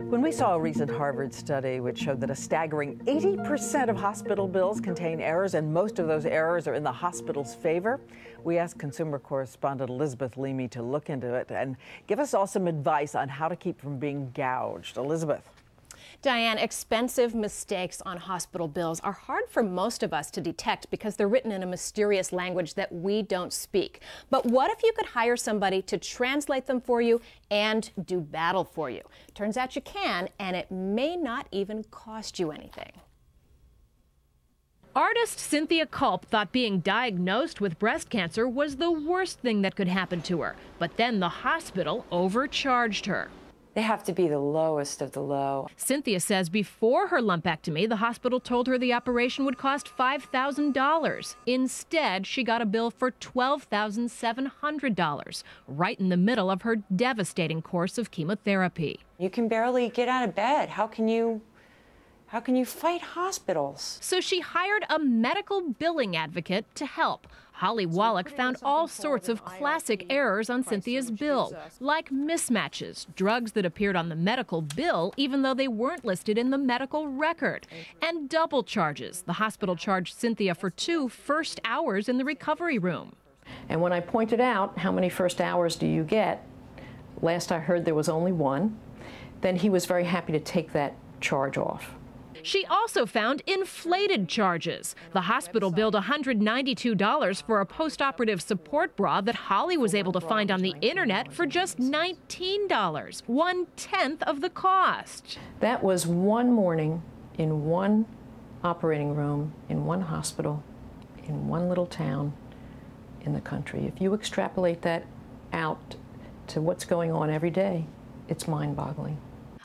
When we saw a recent Harvard study which showed that a staggering 80% of hospital bills contain errors, and most of those errors are in the hospital's favor, we asked consumer correspondent Elizabeth Leamy to look into it and give us all some advice on how to keep from being gouged. Elizabeth. Diane, expensive mistakes on hospital bills are hard for most of us to detect because they're written in a mysterious language that we don't speak. But what if you could hire somebody to translate them for you and do battle for you? Turns out you can, and it may not even cost you anything. Artist Cynthia Culp thought being diagnosed with breast cancer was the worst thing that could happen to her. But then the hospital overcharged her. They have to be the lowest of the low. Cynthia says before her lumpectomy, the hospital told her the operation would cost $5,000. Instead, she got a bill for $12,700, right in the middle of her devastating course of chemotherapy. You can barely get out of bed. How can you fight hospitals? So she hired a medical billing advocate to help. Holly Wallach found all sorts of classic errors on Cynthia's bill, like mismatches, drugs that appeared on the medical bill even though they weren't listed in the medical record, and double charges. The hospital charged Cynthia for 2 first hours in the recovery room. And when I pointed out how many first hours do you get, last I heard there was only 1, then he was very happy to take that charge off. She also found inflated charges. The hospital billed $192 for a post-operative support bra that Holly was able to find on the internet for just $19, 1/10 of the cost. That was one morning in one operating room, in one hospital, in one little town in the country. If you extrapolate that out to what's going on every day, it's mind-boggling.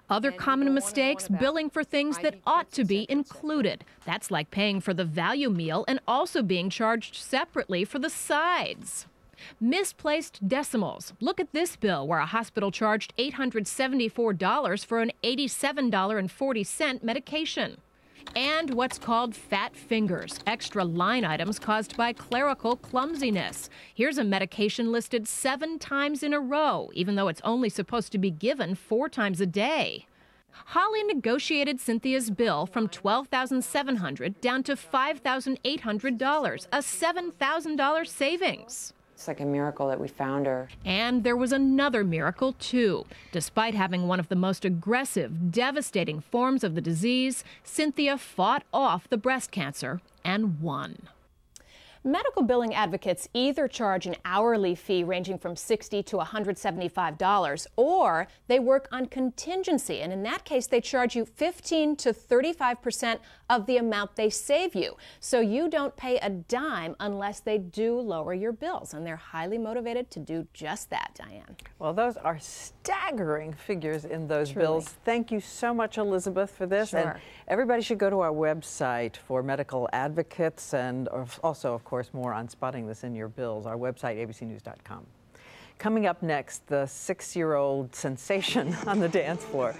Other common mistakes, billing for things that ought to be included. That's like paying for the value meal and also being charged separately for the sides. Misplaced decimals. Look at this bill where a hospital charged $874 for an $87.40 medication. And what's called fat fingers, extra line items caused by clerical clumsiness. Here's a medication listed 7 times in a row, even though it's only supposed to be given 4 times a day. Holly negotiated Cynthia's bill from $12,700 down to $5,800, a $7,000 savings. It's like a miracle that we found her. And there was another miracle, too. Despite having one of the most aggressive, devastating forms of the disease, Cynthia fought off the breast cancer and won. Medical billing advocates either charge an hourly fee ranging from $60 to $175, or they work on contingency. And in that case, they charge you 15 to 35% of the amount they save you. So you don't pay a dime unless they do lower your bills. And they're highly motivated to do just that, Diane. Well, those are staggering figures in those bills. Thank you so much, Elizabeth, for this. Sure. And everybody should go to our website for medical advocates and also, of course, more on spotting this in your bills. Our website, abcnews.com. Coming up next, the 6-year-old sensation on the dance floor.